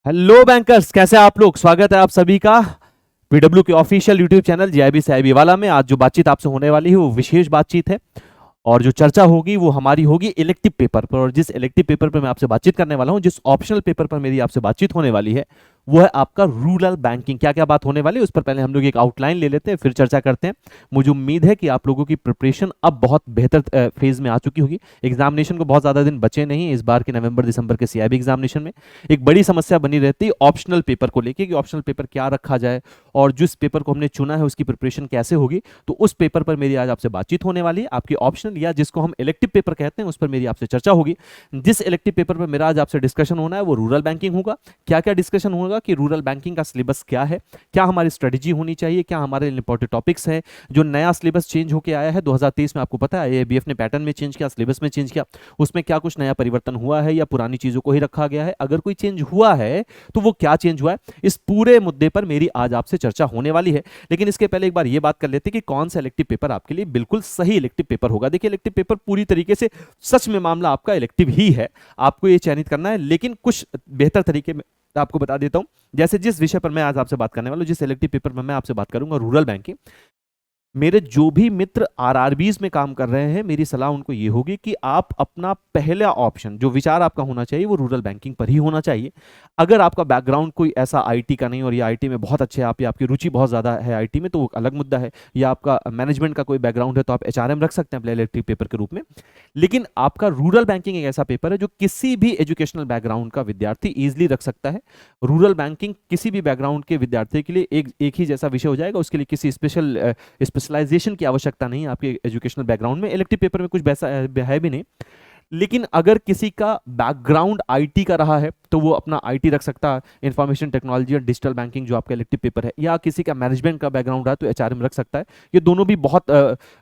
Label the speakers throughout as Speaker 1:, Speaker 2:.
Speaker 1: Hello bankers, कैसे हैं आप लोग। स्वागत है आप सभी का पीडब्ल्यू के ऑफिशियल यूट्यूब चैनल जीआईबी से आईबी वाला में। आज जो बातचीत आपसे होने वाली है वो विशेष बातचीत है और जो चर्चा होगी वो हमारी होगी इलेक्टिव पेपर पर। और जिस इलेक्टिव पेपर पर मैं आपसे बातचीत करने वाला हूं, जिस ऑप्शनल पेपर पर मेरी आपसे बातचीत होने वाली है, वो है आपका रूरल बैंकिंग। क्या क्या बात होने वाली है उस पर पहले हम लोग एक आउटलाइन ले लेते हैं, फिर चर्चा करते हैं। मुझे उम्मीद है कि आप लोगों की प्रिपरेशन अब बहुत बेहतर फेज में आ चुकी होगी। एग्जामिनेशन को बहुत ज्यादा दिन बचे नहीं इस बार के नवंबर दिसंबर के सीआईबी एग्जामिनेशन में। एक बड़ी समस्या बनी रहती है ऑप्शनल पेपर को लेकर कि ऑप्शनल पेपर क्या रखा जाए और जिस पेपर को हमने चुना है उसकी प्रिपरेशन कैसे होगी। तो उस पेपर पर मेरी आज आपसे बातचीत होने वाली है। आपकी ऑप्शनल या जिसको हम इलेक्टिव पेपर कहते हैं उस पर मेरी आपसे चर्चा होगी। जिस इलेक्टिव पेपर पर मेरा आज आपसे डिस्कशन होना है वो रूरल बैंकिंग होगा। क्या क्या डिस्कशन होगा कि रूरल बैंकिंग का सिलेबस क्या है, क्या हमारी स्ट्रेटेजी होनी चाहिए, क्या हमारे इंपॉर्टेंट टॉपिक्स हैं। जो नया सिलेबस चेंज होकर आया है 2023 में, आपको पता है एबीएफ ने पैटर्न में चेंज किया, सिलेबस में चेंज किया, उसमें क्या कुछ नया परिवर्तन हुआ है या पुरानी चीजों को ही रखा गया है। अगर कोई चेंज हुआ है तो वो क्या चेंज हुआ है, इस पूरे मुद्दे पर मेरी आज आपसे चर्चा होने वाली है। लेकिन इसके पहले एक बार ये बात कर लेते हैं कि कौन सा इलेक्टिव पेपर आपके लिए बिल्कुल सही इलेक्टिव पेपर होगा। देखिए, इलेक्टिव पेपर पूरी तरीके से सच में मामला आपका इलेक्टिव ही है, आपको ये चयनित करना है। लेकिन कुछ बेहतर तरीके में आपको बता देता हूं। जैसे जिस विषय पर मैं आज आपसे बात करने वाला हूं, जिस इलेक्टिव पेपर में मैं आपसे बात करूंगा रूरल बैंकिंग, मेरे जो भी मित्र आरआरबीज में काम कर रहे हैं, मेरी सलाह उनको ये होगी कि आप अपना पहला ऑप्शन जो विचार आपका होना चाहिए वो रूरल बैंकिंग पर ही होना चाहिए। अगर आपका बैकग्राउंड कोई ऐसा आईटी का नहीं और ये आईटी में बहुत अच्छे आप या आपकी रुचि बहुत ज़्यादा है आईटी में, तो वो अलग मुद्दा है। या आपका मैनेजमेंट का कोई बैकग्राउंड है तो आप एचआरएम रख सकते हैं अपने इलेक्टिव पेपर के रूप में। लेकिन आपका रूरल बैंकिंग एक ऐसा पेपर है जो किसी भी एजुकेशनल बैकग्राउंड का विद्यार्थी ईजिली रख सकता है। रूरल बैंकिंग किसी भी बैकग्राउंड के विद्यार्थी के लिए एक ही जैसा विषय हो जाएगा, उसके लिए किसी स्पेशलाइजेशन की आवश्यकता नहीं है आपके एजुकेशनल बैकग्राउंड में। इलेक्टिव पेपर में कुछ वैसा है भी नहीं। लेकिन अगर किसी का बैकग्राउंड आईटी का रहा है तो वो अपना आईटी रख सकता है, इंफॉर्मेशन टेक्नोलॉजी और डिजिटल बैंकिंग जो आपका इलेक्टिव पेपर है। या किसी का मैनेजमेंट का बैकग्राउंड रहा तो एचआरएम रख सकता है। ये दोनों भी बहुत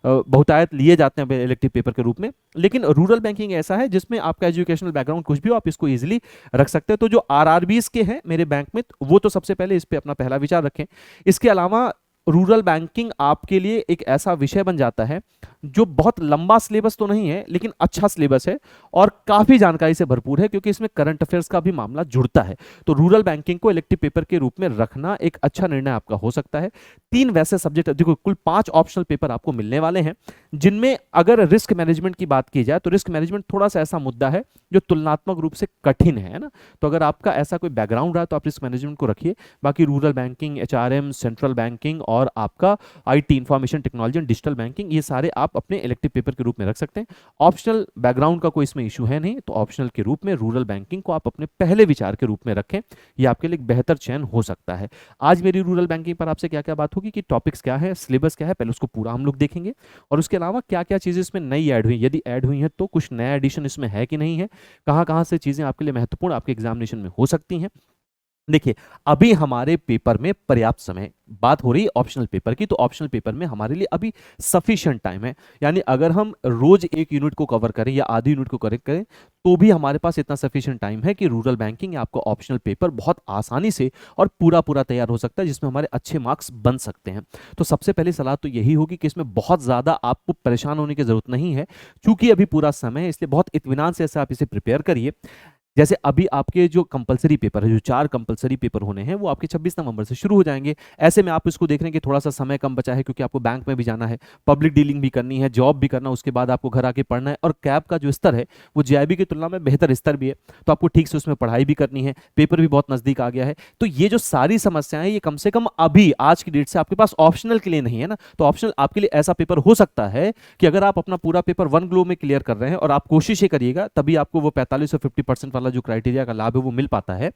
Speaker 1: बहुतायत लिए जाते हैं इलेक्टिव पेपर के रूप में। लेकिन रूरल बैंकिंग ऐसा है जिसमें आपका एजुकेशनल बैकग्राउंड कुछ भी हो, आप इसको इजिली रख सकते हैं। तो जो आरआरबीज के हैं मेरे बैंक में, वो तो सबसे पहले इस पे अपना पहला विचार रखें। इसके अलावा रूरल बैंकिंग आपके लिए एक ऐसा विषय बन जाता है जो बहुत लंबा सिलेबस तो नहीं है लेकिन अच्छा सिलेबस है और काफी जानकारी से भरपूर है, क्योंकि इसमें करंट अफेयर्स का भी मामला जुड़ता है। तो रूरल बैंकिंग को इलेक्टिव पेपर के रूप में रखना एक अच्छा निर्णय आपका हो सकता है। 3 वैसे सब्जेक्ट, देखो कुल 5 ऑप्शनल पेपर आपको मिलने वाले हैं, जिनमें अगर रिस्क मैनेजमेंट की बात की जाए तो रिस्क मैनेजमेंट थोड़ा सा ऐसा मुद्दा है जो तुलनात्मक रूप से कठिन है ना। तो अगर आपका ऐसा कोई बैकग्राउंड रहा तो आप रिस्क मैनेजमेंट को रखिए। बाकी rural banking, HRM, central banking और आपका IT, information technology and digital banking, ये सारे आप अपने इलेक्टिव पेपर के रूप में रख सकते हैं। ऑप्शनल बैकग्राउंड का कोई इसमें इशू है नहीं, तो ऑप्शनल के रूप में रूरल बैंकिंग को आप अपने पहले विचार के रूप में रखें। ये आपके लिए एक बेहतर चयन हो सकता है। आज मेरी रूरल बैंकिंग पर आपसे क्या क्या बात होगी कि टॉपिक्स क्या है, सिलेबस क्या है, पहले उसको पूरा हम लोग देखेंगे। और उसके अलावा क्या क्या चीजें इसमें नई ऐड हुई, यदि ऐड हुई है तो कुछ नया एडिशन इसमें है कि नहीं है, कहाँ कहाँ से चीजें आपके लिए महत्वपूर्ण आपके एग्जामिनेशन में हो सकती हैं। देखिए, अभी हमारे पेपर में पर्याप्त समय, बात हो रही है ऑप्शनल पेपर की, तो ऑप्शनल पेपर में हमारे लिए अभी सफिशिएंट टाइम है। यानी अगर हम रोज एक यूनिट को कवर करें या आधी यूनिट को करेक्ट करें तो भी हमारे पास इतना सफिशिएंट टाइम है कि रूरल बैंकिंग आपका ऑप्शनल पेपर बहुत आसानी से और पूरा पूरा तैयार हो सकता है, जिसमें हमारे अच्छे मार्क्स बन सकते हैं। तो सबसे पहली सलाह तो यही होगी कि इसमें बहुत ज्यादा आपको परेशान होने की जरूरत नहीं है, क्योंकि अभी पूरा समय है, इसलिए बहुत इत्मीनान से ऐसे आप इसे प्रिपेयर करिए। जैसे अभी आपके जो कंपलसरी पेपर है, जो 4 कंपलसरी पेपर होने हैं, वो आपके 26 नवंबर से शुरू हो जाएंगे। ऐसे में आप इसको देख रहे हैं कि थोड़ा सा समय कम बचा है, क्योंकि आपको बैंक में भी जाना है, पब्लिक डीलिंग भी करनी है, जॉब भी करना, उसके बाद आपको घर आके पढ़ना है, और कैब का जो स्तर है वो जीआईबी की तुलना में बेहतर स्तर भी है, तो आपको ठीक से उसमें पढ़ाई भी करनी है, पेपर भी बहुत नजदीक आ गया है। तो ये जो सारी समस्याएं, ये कम से कम अभी आज की डेट से आपके पास ऑप्शनल के लिए नहीं है ना। तो ऑप्शनल आपके लिए ऐसा पेपर हो सकता है कि अगर आप अपना पूरा पेपर 1 ग्लो में क्लियर कर रहे हैं और आप कोशिश करिएगा, तभी आपको वो 45 और 50% वाला जो क्राइटेरिया का लाभ है वो मिल पाता है।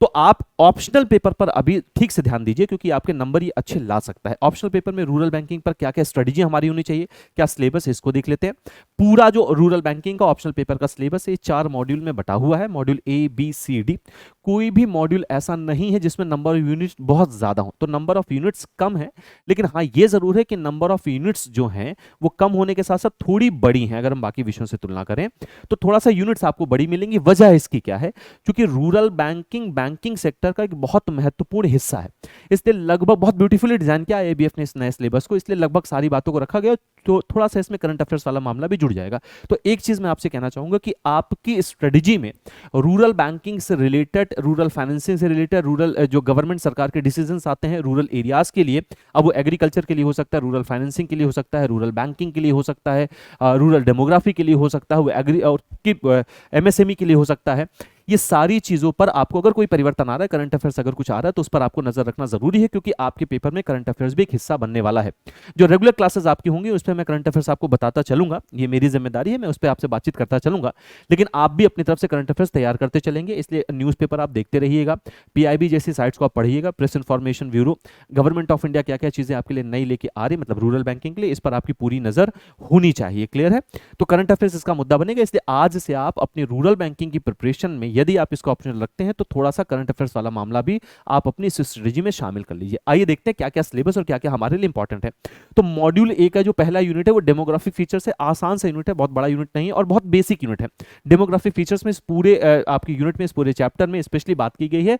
Speaker 1: तो आप ऑप्शनल पेपर पर अभी ठीक से ध्यान दीजिए, क्योंकि आपके नंबर ये अच्छे ला सकता है। ऑप्शनल पेपर में रूरल बैंकिंग पर क्या क्या स्ट्रेटेजी हमारी होनी चाहिए, क्या सिलेबस है, इसको देख लेते हैं। पूरा जो रूरल बैंकिंग का ऑप्शनल पेपर का सिलेबस है 4 मॉड्यूल में बटा हुआ है, module A B C D. कोई भी मॉड्यूल ऐसा नहीं है जिसमें नंबर ऑफ यूनिट्स बहुत ज्यादा हो, तो नंबर ऑफ यूनिट्स कम है। लेकिन हाँ, ये जरूर है कि नंबर ऑफ यूनिट्स जो हैं वो कम होने के साथ साथ थोड़ी बड़ी हैं। अगर हम बाकी विषयों से तुलना करें तो थोड़ा सा यूनिट्स आपको बड़ी मिलेंगी। वजह इसकी क्या है, क्योंकि रूरल बैंकिंग सेक्टर का एक बहुत महत्वपूर्ण हिस्सा है, इसलिए लगभग बहुत ब्यूटीफुली डिजाइन किया एबीएफ ने इस नए सिलेबस को, इसलिए लगभग सारी बातों को रखा गया। तो थोड़ा सा इसमें करंट अफेयर्स वाला मामला भी जुड़ जाएगा। तो एक चीज मैं आपसे कहना चाहूंगा कि आपकी स्ट्रेटजी में रूरल बैंकिंग से रिलेटेड रिलेटेड, रूरल फाइनेंसिंग से रिलेटेड, रूरल जो गवर्नमेंट सरकार के डिसीजंस आते हैं रूरल एरियाज के लिए, अब वो एग्रीकल्चर के लिए हो सकता है, रूरल फाइनेंसिंग के लिए हो सकता है, रूरल बैंकिंग के लिए हो सकता है, रूरल डेमोग्राफी के लिए हो सकता है, वो एग्री और एमएसएमई के लिए हो सकता है। ये सारी चीजों पर आपको अगर कोई परिवर्तन आ रहा है, करंट अफेयर्स अगर कुछ आ रहा है, तो उस पर आपको नजर रखना जरूरी है, क्योंकि आपके पेपर में करंट अफेयर्स भी एक हिस्सा बनने वाला है। जो रेगुलर क्लासेस आपकी होंगी उस पर मैं करंट अफेयर्स आपको बताता चलूंगा, ये मेरी जिम्मेदारी है, मैं उस पर आपसे बातचीत करता चलूंगा, लेकिन आप भी अपनी तरफ से करंट अफेयर्स तैयार करते चलेंगे, इसलिए न्यूज़पेपर आप देखते रहिएगा, पीआईबी जैसी साइट्स को आप पढ़िएगा, press information bureau, government of India क्या क्या चीजें आपके लिए नई लेके आ रही, मतलब रूरल बैंकिंग के लिए, इस पर आपकी पूरी नजर होनी चाहिए। क्लियर है? तो करंट अफेयर्स इसका मुद्दा बनेगा, इसलिए आज से आप अपनी रूरल बैंकिंग की प्रिपरेशन में यदि आप इसका ऑप्शन रखते हैं तो थोड़ा सा करंट अफेयर्स वाला मामला भी आप अपनी स्ट्रेटजी में शामिल कर लीजिए। आइए देखते हैं क्या क्या सिलेबस और क्या क्या हमारे लिए इंपॉर्टेंट है। तो मॉड्यूल ए का जो पहला यूनिट है वो डेमोग्राफिक फीचर्स है, आसान सा यूनिट है, बहुत बड़ा यूनिट नहीं है और बहुत बेसिक यूनिट है। डेमोग्राफिक फीचर्स में इस पूरे आपकी यूनिट में, इस पूरे चैप्टर में स्पेशली बात की गई है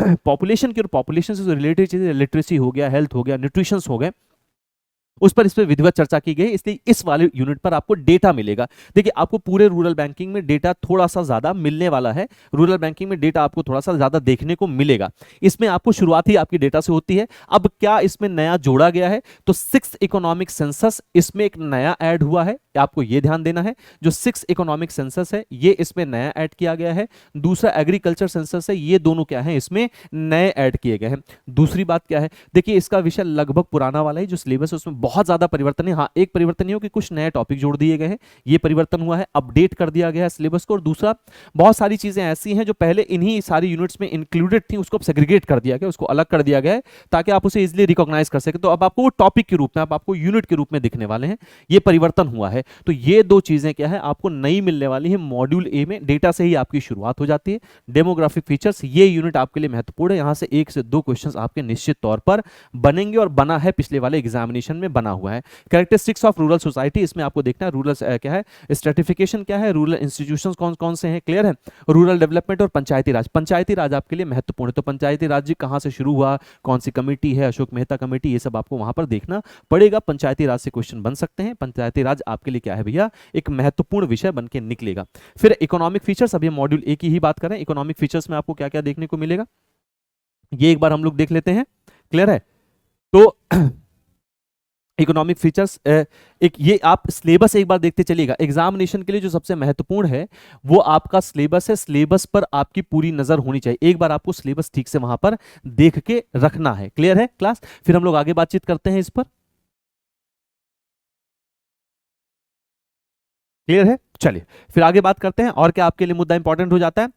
Speaker 1: पॉपुलेशन की, और पॉपुलेशन से रिलेटेड चीजें, लिटरेसी हो गया, हेल्थ हो गया, न्यूट्रिशन हो गए, उस पर इस पर विधिवत चर्चा की गई, इसलिए इस वाले यूनिट पर आपको डेटा मिलेगा। देखिए आपको पूरे रूरल बैंकिंग में डेटा थोड़ा सा ज्यादा मिलने वाला है, रूरल बैंकिंग में डेटा आपको थोड़ा सा ज्यादा देखने को मिलेगा। इसमें आपको शुरुआत ही आपकी डेटा से होती है। अब क्या इसमें नया जोड़ा गया है, तो 6th इकोनॉमिक सेंसस इसमें एक नया ऐड हुआ है, आपको यह ध्यान देना है। जो 6th इकोनॉमिक सेंसस है ये इसमें नया ऐड किया गया है। दूसरा एग्रीकल्चर सेंसस है, ये दोनों क्या है इसमें नए ऐड किए गए हैं। दूसरी बात क्या है, देखिए इसका विषय लगभग पुराना वाला है, जो सिलेबस है उसमें बहुत ज्यादा परिवर्तन है। हाँ, एक परिवर्तन ये हो कि कुछ नए टॉपिक जोड़ दिए गए हैं, ये परिवर्तन हुआ है, अपडेट कर दिया गया है सिलेबस को। और दूसरा, बहुत सारी चीजें ऐसी हैं जो पहले इन्हीं सारी यूनिट्स में इंक्लूडेड थी, उसको सेग्रीगेट कर दिया गया, उसको अलग कर दिया गया है ताकि आप उसे इजीली रिकॉग्नाइज कर सके। तो अब आपको वो टॉपिक के रूप में, अब आपको यूनिट के रूप में दिखने वाले हैं, ये परिवर्तन हुआ है। तो ये दो चीजें क्या है आपको नई मिलने वाली है मॉड्यूल ए में। डेटा से ही आपकी शुरुआत हो जाती है। डेमोग्राफिक फीचर्स, ये यूनिट आपके लिए महत्वपूर्ण है, यहां से 1 से 2 क्वेश्चंस आपके निश्चित तौर पर बनेंगे और बना है, पिछले वाले एग्जामिनेशन में बना हुआ है। कैरेक्टरिस्टिक्स ऑफ रूरल सोसाइटी, इसमें आपको देखना है रूरल क्या है, स्ट्रेटिफिकेशन क्या है, रूरल इंस्टीट्यूशंस कौन कौन से हैं, क्लियर है। रूरल डेवलपमेंट और पंचायती राज, पंचायती राज आपके लिए महत्वपूर्ण है। तो पंचायती राज कहां से शुरू हुआ, कौन सी कमेटी है, अशोक मेहता कमेटी, ये सब आपको वहां पर देखना पड़ेगा। पंचायती राज से क्वेश्चन बन सकते हैं। पंचायती राज आपके लिए क्या है भैया, एक महत्वपूर्ण विषय बन के निकलेगा। फिर इकोनॉमिक फीचर्स, अभी मॉड्यूल ए की ही बात करें, इकोनॉमिक फीचर्स में आपको क्या क्या देखने को मिलेगा ये एक बार हम लोग देख लेते हैं। क्लियर है? तो इकोनॉमिक फीचर्स, एक ये आप सिलेबस एक बार देखते चलिएगा। एग्जामिनेशन के लिए जो सबसे महत्वपूर्ण है वो आपका सिलेबस है, सिलेबस पर आपकी पूरी नजर होनी चाहिए। एक बार आपको सिलेबस ठीक से वहां पर देख के रखना है। क्लियर है क्लास? फिर हम लोग आगे बातचीत करते हैं इस पर। क्लियर है? चलिए फिर आगे बात करते हैं और क्या आपके लिए मुद्दा इंपॉर्टेंट हो जाता है।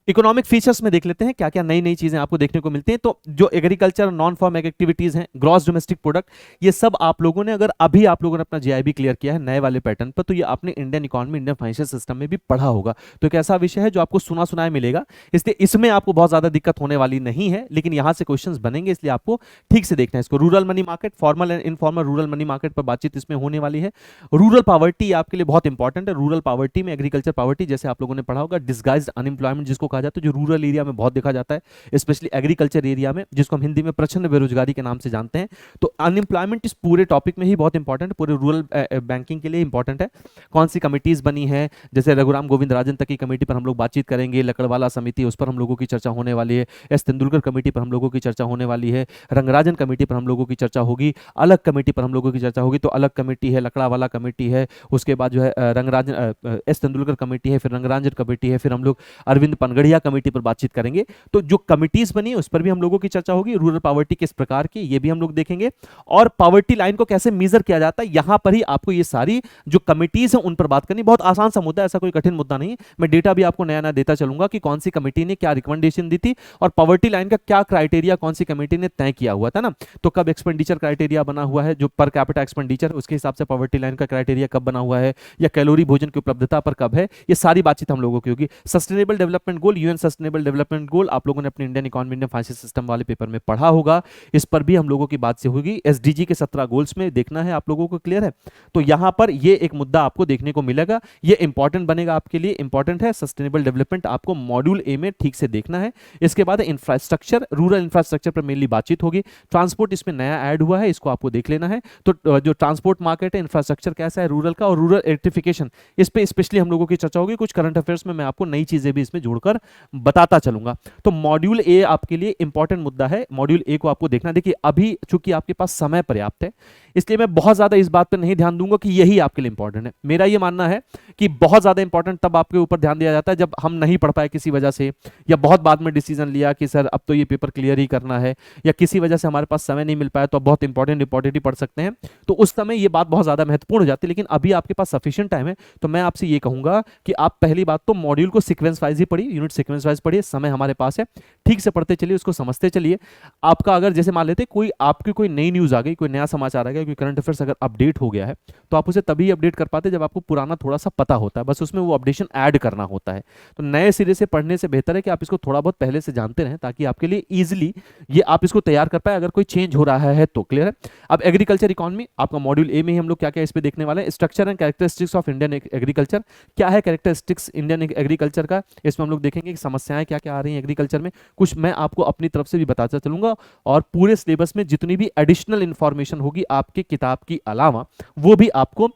Speaker 1: इकोनॉमिक फीचर्स में देख लेते हैं क्या क्या नई नई चीजें आपको देखने को मिलती हैं। तो जो एग्रीकल्चर नॉन फार्म एक्टिविटीज हैं, ग्रॉस डोमेस्टिक प्रोडक्ट, ये सब आप लोगों ने, अगर अभी आप लोगों ने अपना जीआईबी क्लियर किया है नए वाले पैटर्न पर, तो ये आपने Indian economy, Indian financial system में भी पढ़ा होगा। तो एक ऐसा विषय है जो आपको सुना सुनाया मिलेगा, इसलिए इसमें आपको बहुत ज्यादा दिक्कत होने वाली नहीं है, लेकिन यहां से क्वेश्चन बनेंगे, इसलिए आपको ठीक से देखना है इसको। Rural money market, formal and informal rural money market पर बातचीत इसमें होने वाली है। रूरल पॉवर्टी आपके लिए बहुत इंपॉर्टेंट है। रूरल पॉवर्टी में एग्रीकल्चर पॉवर्टी, जैसे आप लोगों ने पढ़ा होगा, डिस्गाइज्ड अनएम्प्लॉयमेंट जिसको कहा जाता है, जो रूरल एरिया में बहुत देखा जाता है, स्पेशली एग्रीकल्चर एरिया में, जिसको हम हिंदी में प्रचंड बेरोजगारी के नाम से जानते हैं। तो अनएम्प्लॉयमेंट इस पूरे टॉपिक में ही बहुत इंपॉर्टेंट है, पूरे रूरल बैंकिंग के लिए इंपॉर्टेंट है। कौन सी कमिटीज बनी है, जैसे रघुराम गोविंद राजन तक की कमेटी पर हम लोग बातचीत करेंगे, लकड़वाला समिति उस पर हम लोगों की चर्चा होने वाली है, एस तेंदुलकर कमेटी पर हम लोगों की चर्चा होने वाली है, रंगराजन कमेटी पर हम लोगों की चर्चा होगी, अलग कमेटी पर हम लोगों की चर्चा होगी। तो अलग कमेटी है, लकड़ावाला कमेटी है, उसके बाद जो है रंगराजन एस तेंदुलकर कमेटी है, फिर रंगराजन कमेटी है, फिर हम लोग अरविंद पनगड़िया कमेटी पर बातचीत करेंगे। तो जो कमिटीज बनी है उस पर भी हम लोगों की चर्चा होगी। रूरल पॉवर्टी किस प्रकार की, ये भी हम लोग देखेंगे, और पॉवर्टी लाइन को कैसे मेजर किया जाता है, यहां पर ही आपको ये सारी जो कमिटीज हैं उन पर बात करनी। बहुत आसान सा मुद्दा है, ऐसा कोई कठिन मुद्दा नहीं। मैं डेटा भी आपको नया नया देता चलूंगा कि कौन सी कमेटी ने क्या रिकमेंडेशन दी थी और पॉवर्टी लाइन का क्या क्राइटेरिया कौन सी कमेटी ने तय किया हुआ था ना। तो कब एक्सपेंडिचर क्राइटेरिया बना हुआ है, जो पर कैपिटा एक्सपेंडिचर, उसके हिसाब से पॉवर्टी लाइन का क्राइटेरिया कब बना हुआ है, या कैलोरी भोजन की उपलब्धता पर कब है, ये सारी बातचीत हम लोगों की होगी। Sustainable development goal, UN sustainable development goal आप लोगों ने अपने Indian economy, Indian financial system वाले पेपर में पढ़ा होगा, इस पर भी हम लोगों की बात से होगी। एसडीजी के 17 गोल्स में देखना है आप लोगों को, क्लियर है। तो यहां पर ये एक मुद्दा आपको देखने को मिलेगा, ये इंपॉर्टेंट बनेगा आपके लिए, इंपॉर्टेंट है। सस्टेनेबल डेवलपमेंट आपको मॉड्यूल ए में ठीक से देखना है। इसके बाद इंफ्रास्ट्रक्चर, रूरल इंफ्रास्ट्रक्चर पर मेनली बातचीत होगी। ट्रांसपोर्ट इसमें नया ऐड हुआ है, इसको आपको देख लेना है। तो जो ट्रांसपोर्ट मार्केट है, इंफ्रास्ट्रक्चर कैसा है रूरल का, और रूरल इलेक्ट्रिफिकेशन, इस पे स्पेशली हम लोगों की चर्चा होगी। कुछ करंट अफेयर्स में मैं आपको नई चीजें भी इसमें जोड़कर बताता चलूंगा। तो मॉड्यूल ए आपके लिए इंपॉर्टेंट मुद्दा है, मॉड्यूल ए को आपको देखना। देखिए अभी चूंकि आपके पास समय पर्याप्त है, इसलिए मैं बहुत ज्यादा इस बात पर नहीं ध्यान दूंगा कि यही आपके लिए इंपॉर्टेंट है। मेरा ये मानना है कि बहुत ज्यादा इंपॉर्टेंट तब आपके ऊपर ध्यान दिया जाता है जब हम नहीं पढ़ पाए किसी वजह से, या बहुत बाद में डिसीजन लिया कि सर अब तो ये पेपर क्लियर ही करना है, या किसी वजह से हमारे पास समय नहीं मिल पाया तो अब बहुत इंपॉर्टेंट ही पढ़ सकते हैं, तो उस समय ये बात बहुत ज्यादा महत्वपूर्ण हो जाती है। लेकिन अभी आपके पास सफिशिएंट टाइम है, तो मैं आपसे ये कहूंगा कि आप पहली बात तो मॉड्यूल को सीक्वेंस वाइज ही पढ़िए, यूनिट सीक्वेंस वाइज पढ़िए, समय हमारे पास है, ठीक से पढ़ते चलिए, उसको समझते चलिए। आपका अगर जैसे मान लेते कोई आपकी कोई नई न्यूज आ गई, कोई नया समाचार आ गया, कोई करंट अफेयर्स अगर अपडेट हो गया है, तो आप उसे तभी अपडेट कर पाते जब आपको पुराना थोड़ा सा पता होता है, बस उसमें वो अपडेशन ऐड करना होता है। तो नए सिरे से पढ़ने से बेहतर है कि आप इसको थोड़ा बहुत पहले से जानते रहें, ताकि आपके लिए इजीली ये आप इसको तैयार कर पाए अगर कोई चेंज हो रहा है तो। क्लियर है? अब एग्रीकल्चर इकोनॉमी आपका मॉड्यूल ए में ही हम लोग क्या क्या इस पे देखने वाले हैं। Structure and characteristics of Indian agriculture, क्या है कैरेक्टरिस्टिक्स इंडियन एग्रीकल्चर का, इसमें हम लोग देखेंगे कि समस्याएं क्या क्या आ रही हैं एग्रीकल्चर में, कुछ मैं आपको अपनी तरफ से भी बताता चलूंगा, और पूरे सिलेबस में जितनी भी एडिशनल इंफॉर्मेशन होगी आपके किताब की अलावा, वो भी आपको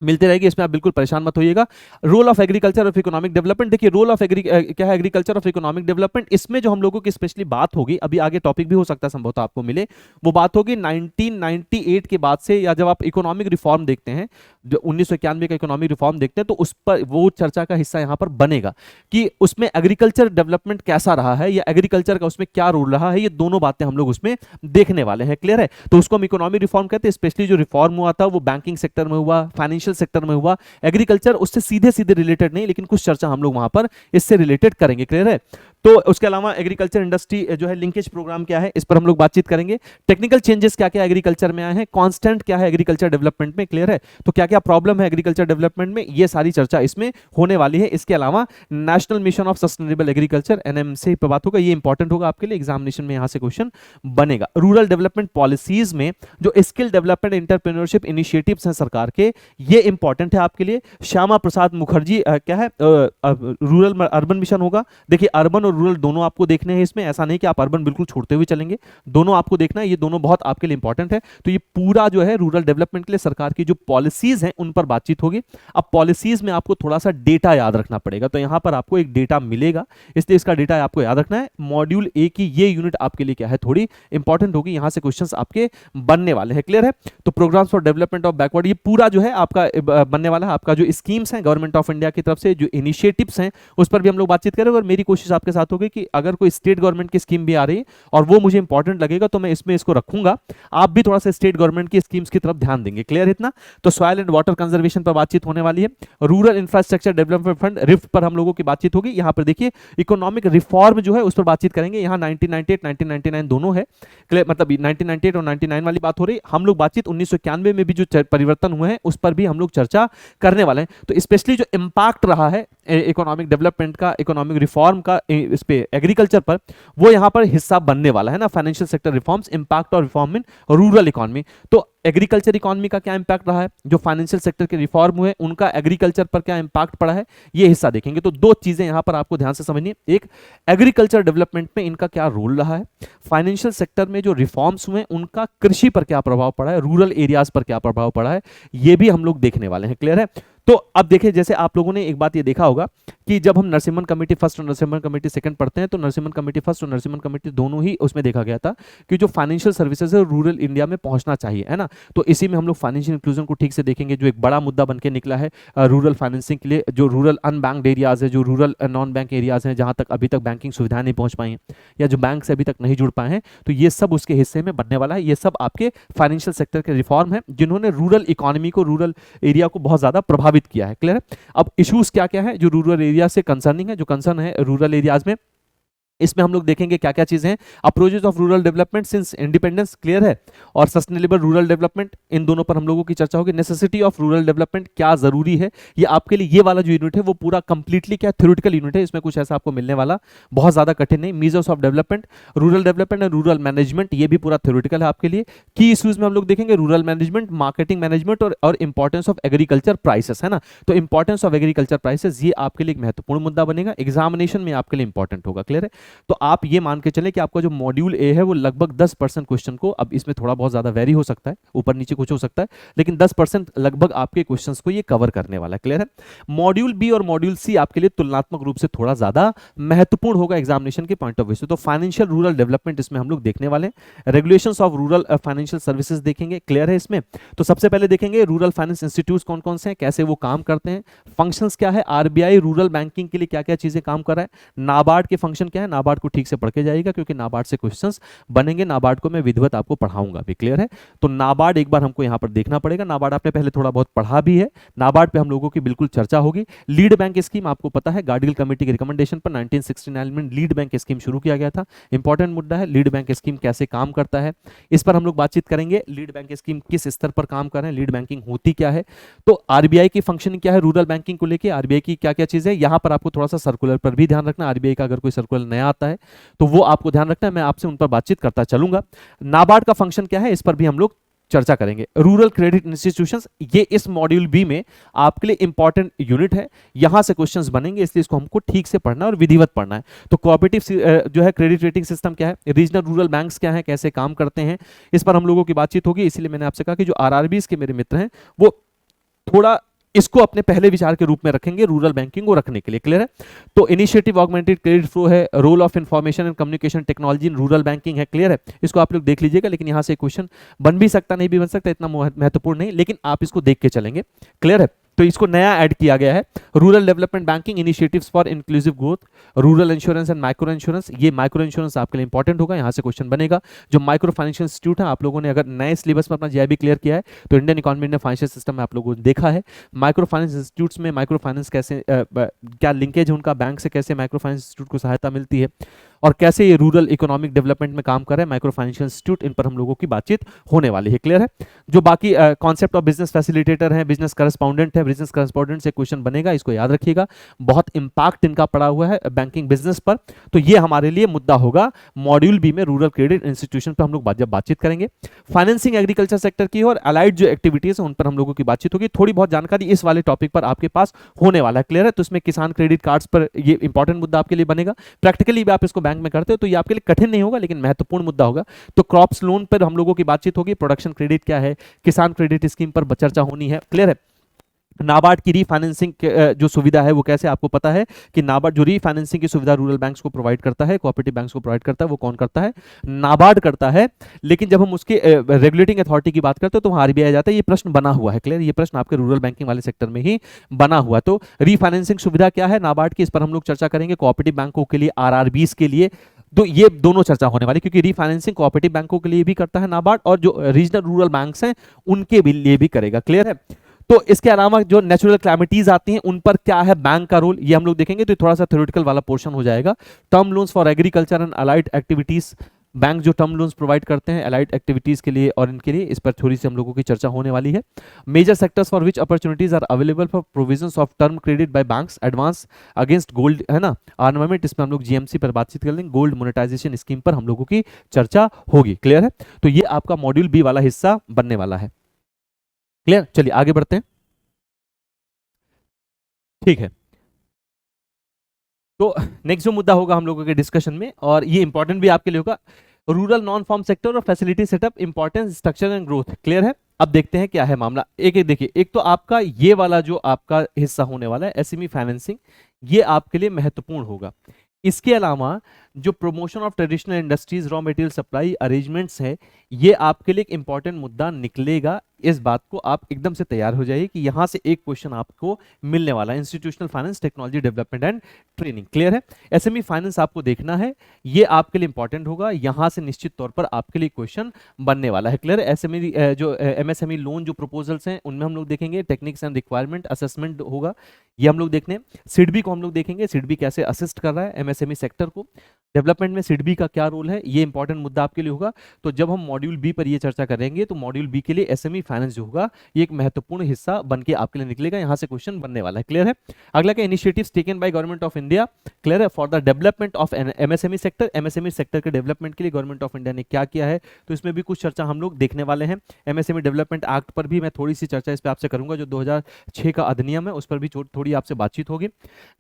Speaker 1: मिलते रहेगी, इसमें आप बिल्कुल परेशान मत होइएगा। Role of agriculture of economic development, देखिए रोल ऑफ क्या है एग्रीकल्चर ऑफ इकोनॉमिक डेवलपमेंट, इसमें जो हम लोगों की स्पेशली बात होगी, अभी आगे टॉपिक भी हो सकता है संभवतः आपको मिले, वो बात होगी 1998 के बाद से, या जब आप इकोनॉमिक रिफॉर्म देखते हैं, जो 1991 का इकोनॉमिक रिफॉर्म देखते हैं, तो उस पर वो चर्चा का हिस्सा यहाँ पर बनेगा कि उसमें एग्रीकल्चर डेवलपमेंट कैसा रहा है, या एग्रीकल्चर का उसमें क्या रोल रहा है, ये दोनों बातें हम लोग उसमें देखने वाले हैं। क्लियर है? तो उसको हम इकोनॉमिक रिफॉर्म कहते हैं। स्पेशली जो रिफॉर्म हुआ था वो बैंकिंग सेक्टर में हुआ, फाइनेंशियल सेक्टर में हुआ, एग्रीकल्चर उससे सीधे सीधे रिलेटेड नहीं, लेकिन कुछ चर्चा हम लोग वहां पर इससे रिलेटेड करेंगे। क्लियर है? तो उसके अलावा एग्रीकल्चर इंडस्ट्री जो है लिंकेज प्रोग्राम क्या है, इस पर हम लोग बातचीत करेंगे। टेक्निकल चेंजेस क्या क्या एग्रीकल्चर में आए हैं, कांस्टेंट क्या है एग्रीकल्चर डेवलपमेंट में। क्लियर है? तो क्या क्या प्रॉब्लम है एग्रीकल्चर डेवलपमेंट में, ये सारी चर्चा इसमें होने वाली है। इसके अलावा national mission of sustainable agriculture NMC पर बात होगा, ये इंपॉर्टेंट होगा आपके लिए, एग्जामिनेशन में यहां से क्वेश्चन बनेगा। रूरल डेवलपमेंट पॉलिसीज में जो स्किल डेवलपमेंट एंटरप्रेन्योरशिप इनिशिएटिव्स हैं सरकार के, ये इंपॉर्टेंट है आपके लिए। श्यामा प्रसाद मुखर्जी क्या है रूरल अर्बन मिशन होगा। देखिए अर्बन और रूरल दोनों आपको देखने हैं इसमें, ऐसा नहीं कि आप अर्बन बिल्कुल छोड़ते हुए चलेंगे, दोनों आपको देखना है, ये दोनों बहुत आपके लिए इंपॉर्टेंट है। तो ये पूरा जो है रूरल डेवलपमेंट के लिए सरकार की जो पॉलिसीज हैं उन पर बातचीत होगी। अब पॉलिसीज में आपको थोड़ा सा डेटा याद रखना पड़ेगा, तो यहां पर आपको एक डेटा मिलेगा, इसलिए इसका डेटा आपको याद रखना है। मॉड्यूल ए की ये यूनिट आपके लिए क्या है, थोड़ी इंपॉर्टेंट होगी, यहां से क्वेश्चंस आपके बनने वाले हैं। क्लियर है? तो programmes for development of backward, ये पूरा जो है आपका बनने वाला है। आपका जो स्कीम्स हैं गवर्नमेंट ऑफ इंडिया की तरफ से, जो इनिशिएटिव्स हैं, उस पर भी हम लोग बातचीत करेंगे। और मेरी कोशिश आपके साथ होगी कि अगर कोई स्टेट गवर्नमेंट की स्कीम भी आ रही है और वो मुझे इंपॉर्टेंट लगेगा तो मैं इसमें इसको रखूंगा, आप भी थोड़ा सा स्टेट गवर्नमेंट की स्कीम्स की तरफ ध्यान देंगे। क्लियर है इतना? तो सॉइल एंड वाटर कंजर्वेशन पर बातचीत होने वाली है। Rural infrastructure development fund rift पर हम लोगों की बातचीत होगी। यहां पर देखिए इकोनॉमिक रिफॉर्म जो है उस पर बातचीत करेंगे। यहां 1998 1999 दोनों है, मतलब 1998 और 99 वाली बात हो रही। हम लोग बातचीत 1991 में भी जो परिवर्तन हुए हैं उस पर भी हम लोग चर्चा करने वाले हैं। तो स्पेशली जो इंपैक्ट रहा है इकोनॉमिक डेवलपमेंट का, इकोनॉमिक रिफॉर्म का इस पे एग्रीकल्चर पर, वो यहां पर हिस्सा बनने वाला है ना। फाइनेंशियल सेक्टर रिफॉर्म्स, इंपैक्ट और रिफॉर्म इन रूरल इकोनॉमी, तो एग्रीकल्चर इकोनॉमी का क्या इंपैक्ट रहा है, जो फाइनेंशियल सेक्टर के रिफॉर्म हुए उनका एग्रीकल्चर पर क्या इंपैक्ट पड़ा है, ये हिस्सा देखेंगे। तो दो चीजें यहां पर आपको ध्यान से समझनी है, एक एग्रीकल्चर डेवलपमेंट में इनका क्या रोल रहा है, फाइनेंशियल सेक्टर में जो रिफॉर्म्स हुए उनका कृषि पर क्या प्रभाव पड़ा है, रूरल एरियाज पर क्या प्रभाव पड़ा है, ये भी हम लोग देखने वाले हैं। क्लियर है? तो अब देखिए, जैसे आप लोगों ने एक बात ये देखा होगा कि जब हम नरसिम्हन कमेटी फर्स्ट और नरसिम्हन कमेटी सेकंड पढ़ते हैं, तो नरसिम्हन कमेटी फर्स्ट और नरसिम्हन कमेटी दोनों ही उसमें देखा गया था कि जो फाइनेंशियल सर्विसेज है रूरल इंडिया में पहुंचना चाहिए, है ना। तो इसी में हम लोग फाइनेंशियल इंक्लूजन को ठीक से देखेंगे, जो एक बड़ा मुद्दा बनकर निकला है रूरल फाइनेंसिंग के लिए। जो रूरल अनबैंक्ड एरियाज है, जो रूरल नॉन बैंक एरियाज हैं, जहां तक अभी तक बैंकिंग सुविधाएं नहीं पहुंच पाई हैं या जो बैंक से अभी तक नहीं जुड़ पाए हैं, तो ये सब उसके हिस्से में बनने वाला है। ये सब आपके फाइनेंशियल सेक्टर के रिफॉर्म है जिन्होंने रूरल इकोनॉमी को, रूरल एरिया को बहुत ज्यादा प्रभावित किया है। क्लियर है? अब इश्यूज क्या क्या है जो रूरल एरिया से कंसर्निंग है, जो कंसर्न है रूरल एरियाज में, इसमें हम लोग देखेंगे क्या क्या चीजें हैं। Approaches of rural development since independence, clear है, और सस्टेनेबल रूरल डेवलपमेंट, इन दोनों पर हम लोगों की चर्चा होगी। नेसेसिटी ऑफ रूरल डेवलपमेंट, क्या जरूरी है, ये आपके लिए ये वाला जो यूनिट है वो पूरा कंप्लीटली क्या थ्योरेटिकल यूनिट है, इसमें कुछ ऐसा आपको मिलने वाला बहुत ज्यादा कठिन नहीं। Measures of development, rural development and rural management, ये भी पूरा थ्योरेटिकल है आपके लिए। की इश्यूज में हम लोग देखेंगे रूरल मैनेजमेंट, मार्केटिंग मैनेजमेंट और इंपॉर्टेंस ऑफ एग्रीकल्चर प्राइसेस, है ना। तो इंपॉर्टेंस ऑफ एग्रीकल्चर प्राइसेस ये आपके लिए एक महत्वपूर्ण मुद्दा बनेगा, एग्जामिनेशन में आपके लिए इंपॉर्टेंट होगा। क्लियर है? तो आप ये मान के चलें कि आपका जो मॉड्यूल ए है वो लगभग 10% क्वेश्चन को, अब इसमें थोड़ा बहुत ज्यादा वेरी हो सकता है, ऊपर नीचे कुछ हो सकता है, लेकिन 10% लगभग आपके क्वेश्चंस को ये कवर करने वाला है। क्लियर है? मॉड्यूल बी और मॉड्यूल सी आपके लिए तुलनात्मक रूप से थोड़ा ज्यादा महत्वपूर्ण होगा एग्जामिनेशन के पॉइंट ऑफ व्यू से। तो फाइनेंशियल रूरल डेवलपमेंट इसमें हम लोग देखने वाले हैं, regulations of rural financial services देखेंगे। क्लियर है? इसमें तो सबसे पहले देखेंगे रूरल फाइनेंस इंस्टीट्यूट कौन कौन से हैं, कैसे वो काम करते हैं, फंक्शंस क्या है, आरबीआई रूरल बैंकिंग के लिए क्या क्या चीजें काम कर रहा है, नाबार्ड के फंक्शन क्या है, नाबार्ड को ठीक से पढ़ के जाइएगा क्योंकि नाबार्ड से क्वेश्चंस बनेंगे, नाबार्ड को मैं विधिवत आपको पढ़ाऊंगा भी। क्लियर है? तो नाबार्ड एक बार हमको यहां पर देखना पड़ेगा, नाबार्ड आपने पहले थोड़ा बहुत पढ़ा भी है, नाबार्ड पे हम लोगों की बिल्कुल चर्चा होगी। लीड बैंक स्कीम आपको पता है, गार्डियल कमेटी के रिकमेंडेशन पर 1969 में लीड बैंक स्कीम शुरू किया गया था, इंपॉर्टेंट मुद्दा है। लीड बैंक स्कीम कैसे काम करता है इस पर हम लोग बातचीत करेंगे, लीड बैंक स्कीम किस स्तर पर काम कर रहे हैं, लीड बैंकिंग होती क्या है, तो आरबीआई की फंक्शनिंग क्या है रूरल बैंकिंग को लेके, आरबीआई की क्या क्या चीज है, यहां पर आपको थोड़ा सा सर्कुलर पर भी ध्यान रखना, आरबीआई का अगर कोई सर्कुलर नया आता है तो वो आपको ध्यान रखना है, मैं आपसे उन पर बातचीत करता चलूंगा। नाबार्ड का फंक्शन क्या है इस पर भी हम लोग चर्चा करेंगे। रूरल क्रेडिट इंस्टीट्यूशंस, ये इस मॉड्यूल बी में आपके लिए इंपॉर्टेंट यूनिट है, यहां से क्वेश्चंस बनेंगे, इसलिए इसको हमको ठीक से पढ़ना है और विधिवत पढ़ना है। तो कोऑपरेटिव जो है क्रेडिट रेटिंग सिस्टम क्या है, रीजनल रूरल बैंक्स क्या है, कैसे काम करते हैं, इस पर हम लोगों की बातचीत होगी। इसलिए मैंने आपसे कहा कि जो आरआरबीज के मेरे मित्र हैं वो थोड़ा इसको अपने पहले विचार के रूप में रखेंगे रूरल बैंकिंग को रखने के लिए। क्लियर है? तो इनिशिएटिव ऑगमेंटेड क्रेडिट फ्लो है, role of information and communication technology in rural banking है। क्लियर है? इसको आप लोग देख लीजिएगा, लेकिन यहां से क्वेश्चन बन भी सकता, नहीं भी बन सकता, इतना महत्वपूर्ण नहीं, लेकिन आप इसको देख के चलेंगे। क्लियर है? तो इसको नया ऐड किया गया है, rural development banking initiatives for inclusive growth, rural insurance and micro insurance. ये माइक्रो इंश्योरेंस आपके लिए इंपॉर्टेंट होगा, यहां से क्वेश्चन बनेगा। जो माइक्रो फाइनेंशियल इंस्टीट्यूट है, आप लोगों ने अगर नए सिलेबस में अपना जीआईबी क्लियर किया है तो Indian economy Indian financial system में आप लोगों ने देखा है माइक्रो फाइनेंस इंस्टीट्यूट्स में माइक्रो फाइनेंस कैसे क्या लिंकेज है उनका बैंक से, कैसे माइक्रो फाइनेंस इंस्टीट्यूट को सहायता मिलती है और कैसे ये रूरल इकोनॉमिक डेवलपमेंट में काम कर रहे हैं माइक्रो फाइनेंशियल इंस्टीट्यूट, इन पर हम लोगों की बातचीत होने वाली है। क्लियर है? जो बाकी कॉन्सेप्ट ऑफ बिजनेस फैसिलिटेटर है, बिजनेस करस्पॉन्डेंट है, बिजनेस करस्पॉन्डेंट से क्वेश्चन बनेगा, इसको याद रखिएगा, बहुत इंपैक्ट इनका पड़ा हुआ है बैंकिंग बिजनेस पर। तो ये हमारे लिए मुद्दा होगा मॉड्यूल बी में, रूरल क्रेडिट इंस्टीट्यूशन पर हम लोग जब बातचीत करेंगे। फाइनेंसिंग एग्रीकल्चर सेक्टर की और अलाइड जो एक्टिविटीज है उन पर हम लोगों की बातचीत होगी। थोड़ी बहुत जानकारी इस वाले टॉपिक पर आपके पास होने वाला है। क्लियर है? तो इसमें किसान क्रेडिट कार्ड्स पर ये इंपॉर्टेंट मुद्दा आपके लिए बनेगा। प्रैक्टिकली भी आप इसको बैंक में करते हो तो ये आपके लिए कठिन नहीं होगा, लेकिन महत्वपूर्ण मुद्दा होगा। तो क्रॉप्स लोन पर हम लोगों की बातचीत होगी, प्रोडक्शन क्रेडिट क्या है, किसान क्रेडिट स्कीम पर चर्चा होनी है। क्लियर है? नाबार्ड की रीफाइनेंसिंग जो सुविधा है वो कैसे, आपको पता है कि नाबार्ड जो रीफाइनेंसिंग की सुविधा रूरल बैंक्स को प्रोवाइड करता है, कोऑपरेटिव बैंक्स को प्रोवाइड करता है, वो कौन करता है, नाबार्ड करता है। लेकिन जब हम उसके रेगुलेटिंग अथॉरिटी की बात करते हैं तो वहां आरबीआई आ जाता है। ये प्रश्न बना हुआ है। क्लियर? ये प्रश्न आपके रूरल बैंकिंग वाले सेक्टर में ही बना हुआ। तो रीफाइनेंसिंग सुविधा क्या है नाबार्ड की, इस पर हम लोग चर्चा करेंगे। कोऑपरेटिव बैंकों के लिए, आरआरबीज के लिए, तो ये दोनों चर्चा होने वाली, क्योंकि रीफाइनेंसिंग कोऑपरेटिव बैंकों के लिए भी करता है नाबार्ड और जो रीजनल रूरल बैंक्स हैं उनके भी लिए भी करेगा। क्लियर है? तो इसके अलावा जो नेचुरल क्लैमिटीज आती हैं उन पर क्या है बैंक का रोल, ये हम लोग देखेंगे। तो थोड़ा सा थ्योरेटिकल वाला पोर्शन हो जाएगा। Term loans for agriculture and allied activities, bank जो टर्म लोन्स प्रोवाइड करते हैं अलाइड एक्टिविटीज के लिए और इनके लिए, इस पर थोड़ी सी हम लोगों की चर्चा होने वाली है। Major sectors for which opportunities are available for provisions of term credit by banks, advance against gold, है ना, आर्मामेंट, इसमें हम लोग जीएमसी पर बातचीत कर लेंगे। गोल्ड मोनेटाइजेशन स्कीम पर हम लोगों की चर्चा होगी। क्लियर है? तो ये आपका मॉड्यूल बी वाला हिस्सा बनने वाला है। क्लियर? चलिए आगे बढ़ते हैं। ठीक है, तो नेक्स्ट जो मुद्दा होगा हम लोगों के डिस्कशन में, और ये इंपॉर्टेंट भी आपके लिए होगा, रूरल नॉन फॉर्म सेक्टर और facility setup, importance, structure and growth. Clear है? अब देखते हैं क्या है मामला। एक एक देखिए, एक तो आपका ये वाला जो आपका हिस्सा होने वाला है एसएमई फाइनेंसिंग, ये आपके लिए महत्वपूर्ण होगा। इसके अलावा जो promotion of traditional industries, raw material supply arrangements है, ये आपके लिए एक इंपॉर्टेंट मुद्दा निकलेगा। इस बात को आप एकदम से तैयार हो जाइए कि यहां से एक क्वेश्चन आपको मिलने वाला है। Institutional finance, technology development and training. Clear है? एसएमई फाइनेंस आपको देखना है, ये आपके लिए इंपॉर्टेंट होगा, यहां से निश्चित तौर पर आपके लिए क्वेश्चन बनने वाला है। क्लियर है? एसएमई जो एमएसएमई लोन जो प्रपोजल्स हैं उनमें हम लोग देखेंगे, टेक्निक्स एंड रिक्वायरमेंट असेसमेंट होगा, ये हम लोग देखने। सिडबी को हम लोग देखेंगे, सिडबी कैसे असिस्ट कर रहा है एमएसएमई सेक्टर को, डेवलपमेंट में सिडबी का क्या रोल है, ये इंपॉर्टेंट मुद्दा आपके लिए होगा। तो जब हम मॉड्यूल बी पर ये चर्चा करेंगे तो मॉड्यूल बी के लिए एसएमई फाइनेंस जो होगा ये एक महत्वपूर्ण हिस्सा बन के आपके लिए निकलेगा, यहां से क्वेश्चन बनने वाला है। क्लियर है? अगला क्या, initiatives taken by government of India. Clear है? For the development of MSME sector, MSME sector के डेवलपमेंट के लिए गवर्नमेंट ऑफ इंडिया ने क्या किया है, तो इसमें भी कुछ चर्चा हम लोग देखने वाले हैं। एमएसएमई डेवलपमेंट एक्ट पर भी मैं थोड़ी सी चर्चा इस पर आपसे करूंगा, जो 2006 का अधिनियम है उस पर भी थोड़ी आपसे बातचीत होगी।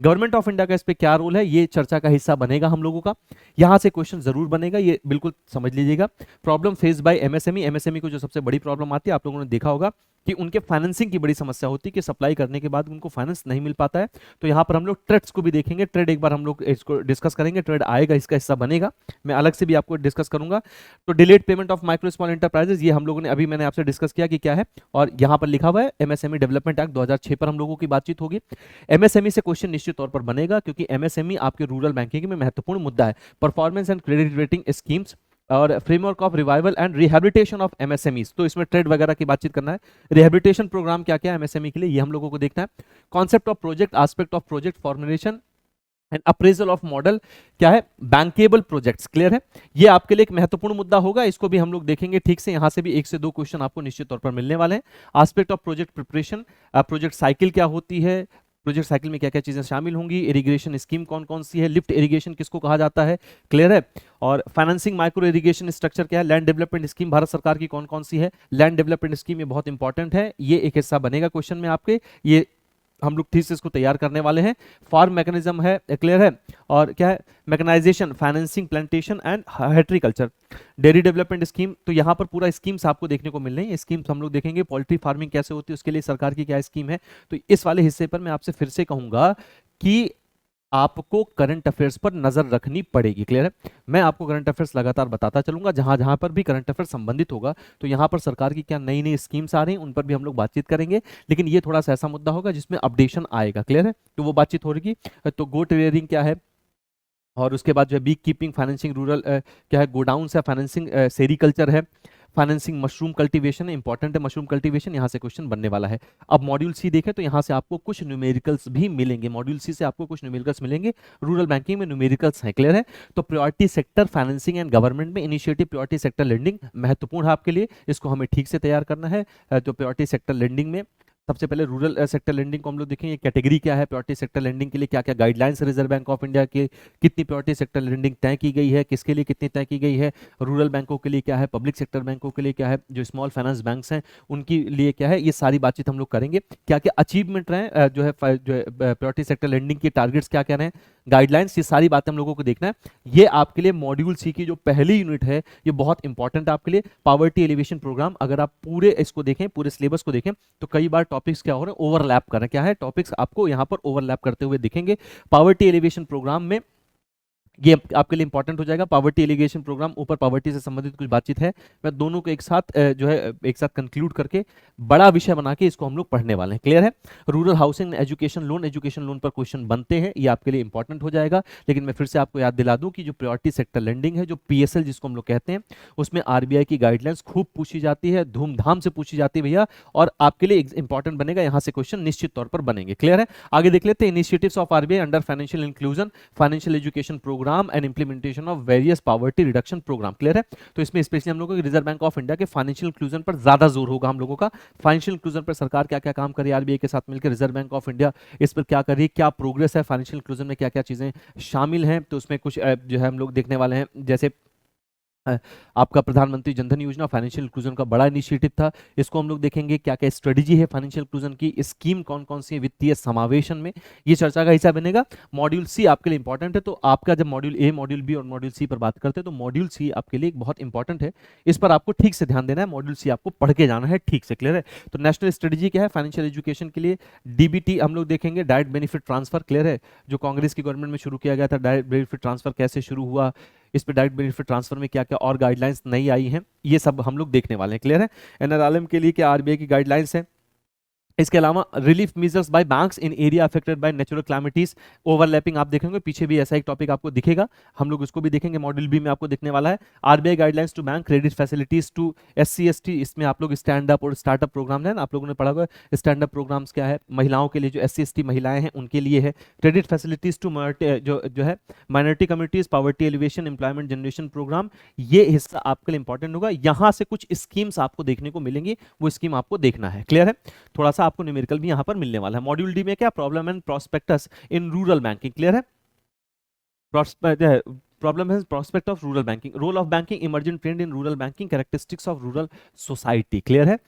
Speaker 1: गवर्नमेंट ऑफ इंडिया का इस पर क्या रोल है, ये चर्चा का हिस्सा बनेगा हम लोगों का। यहां से क्वेश्चन जरूर बनेगा, ये बिल्कुल समझ लीजिएगा। Problem face by MSME, MSME को जो सबसे बड़ी प्रॉब्लम आती है, आप लोगों ने देखा होगा कि उनके फाइनेंसिंग की बड़ी समस्या होती है कि सप्लाई करने के बाद उनको फाइनेंस नहीं मिल पाता है। तो यहाँ पर हम लोग ट्रेड्स को भी देखेंगे, ट्रेड एक बार हम लोग इसको डिस्कस करेंगे, ट्रेड आएगा, इसका हिस्सा बनेगा, मैं अलग से भी आपको डिस्कस करूंगा। तो delayed payment of micro small enterprises, ये हम लोगों ने अभी मैंने आपसे डिस्कस किया कि क्या है, और यहाँ पर लिखा हुआ है एमएसएमई डेवलपमेंट एक्ट 2006 पर हम लोगों की बातचीत होगी। एमएसएमई से क्वेश्चन निश्चित तौर पर बनेगा, क्योंकि एमएसएमई आपके रूरल बैंकिंग में महत्वपूर्ण मुद्दा है। Performance and credit rating schemes और framework of revival and rehabilitation of MSMEs, तो इसमें ट्रेड वगैरह की बातचीत करना है। रिहैबिलिटेशन प्रोग्राम क्या क्या है एमएसएमई के लिए, ये हम लोगों को देखना है। Concept of project, aspect of project formulation and appraisal of model, क्या है, बैंकेबल प्रोजेक्ट्स, क्लियर है। ये आपके लिए एक महत्वपूर्ण मुद्दा होगा, इसको भी हम लोग देखेंगे ठीक से। यहां से भी 1 से 2 क्वेश्चन आपको निश्चित तौर पर मिलने वाले हैं। Aspect of project preparation, project cycle क्या होती है, प्रोजेक्ट साइकिल में क्या क्या चीजें शामिल होंगी, इरिगेशन स्कीम कौन कौन सी है, लिफ्ट इरिगेशन किसको कहा जाता है, क्लियर है। और फाइनेंसिंग माइक्रो इरिगेशन स्ट्रक्चर क्या है, लैंड डेवलपमेंट स्कीम भारत सरकार की कौन कौन सी है, लैंड डेवलपमेंट स्कीम ये बहुत इंपॉर्टेंट है, ये एक हिस्सा बनेगा क्वेश्चन में आपके, ये हम लोग थीसिस को तैयार करने वाले हैं। फार्म मैकेनिज्म है, क्लियर है। और क्या है, mechanisation, financing plantation and horticulture, dairy development scheme, तो यहाँ पर पूरा स्कीम्स आपको देखने को मिल रही है। स्कीम्स हम लोग देखेंगे, पोल्ट्री फार्मिंग कैसे होती है उसके लिए सरकार की क्या स्कीम है। तो इस वाले हिस्से पर मैं आपसे फिर से कहूंगा कि आपको करंट अफेयर्स पर नजर रखनी पड़ेगी, क्लियर है। मैं आपको करंट अफेयर्स लगातार बताता चलूंगा, जहां जहां पर भी करंट अफेयर्स संबंधित होगा, तो यहां पर सरकार की क्या नई नई स्कीम्स आ रही हैं उन पर भी हम लोग बातचीत करेंगे। लेकिन ये थोड़ा सा ऐसा मुद्दा होगा जिसमें अपडेशन आएगा, क्लियर है, तो वो बातचीत हो रही। तो गोट रेयरिंग क्या है, और उसके बाद जो है बीक कीपिंग, फाइनेंसिंग रूरल क्या है, गोडाउन है, फाइनेंसिंग सेरिकल्चर है, फाइनेंसिंग मशरूम कल्टीवेशन है, इंपॉर्टेंट है मशरूम कल्टीवेशन, यहाँ से क्वेश्चन बनने वाला है। अब मॉड्यूल सी देखें तो यहाँ से आपको कुछ न्यूमेरिकल्स भी मिलेंगे, मॉड्यूल सी से आपको कुछ न्यूमेरिकल्स मिलेंगे, रूरल बैंकिंग में न्यूमेरिकल्स हैं, क्लियर है। तो priority sector financing and government में इनिशिएटिव प्रायोरिटी सेक्टर लेंडिंग महत्वपूर्ण है आपके लिए, इसको हमें ठीक से तैयार करना है। तो प्रायोरिटी सेक्टर लेंडिंग में सबसे पहले रूरल सेक्टर लेंडिंग को हम लोग देखेंगे, कैटेगरी क्या है, प्रायोरिटी सेक्टर लेंडिंग के लिए क्या क्या guidelines reserve Bank of India के, कितनी प्रायोरिटी सेक्टर लेंडिंग तय की गई है, किसके लिए कितनी तय की गई है, रूरल बैंकों के लिए क्या है, पब्लिक सेक्टर बैंकों के लिए क्या है, जो स्मॉल फाइनेंस बैंक्स हैं उनके लिए क्या है, ये सारी बातचीत हम लोग करेंगे। क्या क्या अचीवमेंट रहे जो है प्रायोरिटी सेक्टर लेंडिंग के टारगेट्स क्या क्या रहे, गाइडलाइंस, ये सारी बातें हम लोगों को देखना है। ये आपके लिए मॉड्यूल सी की जो पहली यूनिट है ये बहुत इंपॉर्टेंट है आपके लिए। पावर्टी एलिवेशन प्रोग्राम, अगर आप पूरे इसको देखें, पूरे सिलेबस को देखें, तो कई बार टॉपिक्स क्या हो रहे हैं, ओवरलैप कर रहे हैं, क्या है, टॉपिक्स आपको यहाँ पर ओवरलैप करते हुए दिखेंगे। पावर्टी एलिवेशन प्रोग्राम में ये आपके लिए इंपॉर्टेंट हो जाएगा। पावर्टी एलिगेशन प्रोग्राम, ऊपर पावर्टी से संबंधित कुछ बातचीत है, मैं दोनों को एक साथ जो है एक साथ कंक्लूड करके बड़ा विषय बना के इसको हम लोग पढ़ने वाले हैं, क्लियर है। रूरल हाउसिंग एजुकेशन लोन पर क्वेश्चन बनते हैं, ये आपके लिए इंपॉर्टेंट हो जाएगा। लेकिन मैं फिर से आपको याद दिला दूं कि जो प्रायोरिटी सेक्टर लेंडिंग है, जो पीएसएल जिसको हम लोग कहते हैं, उसमें आरबीआई की गाइडलाइंस खूब पूछी जाती है, धूमधाम से पूछी जाती है भैया, और आपके लिए इंपॉर्टेंट बनेगा, यहां से क्वेश्चन निश्चित तौर पर बनेंगे, क्लियर है। आगे देख लेते हैं, initiatives of RBI under financial inclusion, financial education programme and implementation of various poverty reduction programme, clear है। तो इसमें स्पेशली हम लोगों को रिजर्व बैंक ऑफ इंडिया के फाइनेंशियल इंक्लूजन पर ज्यादा जोर होगा हम लोगों का। फाइनेंशियल इंक्लूजन पर सरकार क्या क्या काम कर रही है आरबीआई के साथ मिलकर, रिजर्व बैंक ऑफ इंडिया इस पर क्या कर रही है, क्या प्रोग्रेस है, फाइनेंशियल इंक्लूजन में क्या क्या चीजें शामिल हैं, तो उसमें कुछ जो है हम लोग देखने वाले हैं। जैसे आपका प्रधानमंत्री जनधन योजना फाइनेंशियल इंक्लूजन का बड़ा इनिशिएटिव था, इसको हम लोग देखेंगे। क्या क्या स्ट्रेटेजी है फाइनेंशियल इंक्लूजन की, स्कीम कौन कौन सी है वित्तीय समावेशन में, ये चर्चा का हिस्सा बनेगा। मॉड्यूल सी आपके लिए इंपॉर्टेंट है, तो आपका जब मॉड्यूल ए, मॉड्यूल बी और मॉड्यूल सी पर बात करते हैं, तो मॉड्यूल सी आपके लिए बहुत इंपॉर्टेंट है, इस पर आपको ठीक से ध्यान देना है, मॉड्यूल सी आपको पढ़ के जाना है ठीक से, क्लियर है। तो नेशनल स्ट्रेटेजी क्या है फाइनेंशियल एजुकेशन के लिए, डीबीटी हम लोग देखेंगे, डायरेक्ट बेनिफिट ट्रांसफर, क्लियर है, जो कांग्रेस की गवर्नमेंट में शुरू किया गया था, डायरेक्ट बेनिफिट ट्रांसफर कैसे शुरू हुआ, इस पे डायरेक्ट बेनिफिट ट्रांसफर में क्या क्या और गाइडलाइंस नई आई हैं, ये सब हम लोग देखने वाले हैं, क्लियर है। एनआरएलएम के लिए क्या आरबीआई की गाइडलाइंस है। इसके अलावा relief measures bye banks in area affected by natural calamities, overlapping आप देखेंगे, पीछे भी ऐसा एक टॉपिक आपको दिखेगा, हम लोग उसको भी देखेंगे, मॉड्यूल बी में आपको दिखने वाला है। RBI guidelines to bank credit facilities to SC ST, इसमें आप लोग स्टैंड अप और स्टार्टअप प्रोग्राम है ना, आप लोगों ने पढ़ा हुआ है। स्टैंड अप प्रोग्राम्स क्या है, महिलाओं के लिए, जो एससी एसटी महिलाएं हैं उनके लिए है। क्रेडिट फैसिलिटीज टू जो है minority communities, poverty alleviation, employment generation programme, ये हिस्सा आपके लिए इंपॉर्टेंट होगा। यहाँ से कुछ स्कीम्स आपको देखने को मिलेंगी, वो स्कीम आपको देखना है, क्लियर है। थोड़ा सा आपको न्यूमेरिकल भी यहाँ पर मिलने वाला है। मॉड्यूल डी में क्या, problem and prospects in rural banking, clear है। प्रॉब्लम है prospect of rural banking, role of banking, emerging trend in rural banking, characteristics of rural society. Clear है?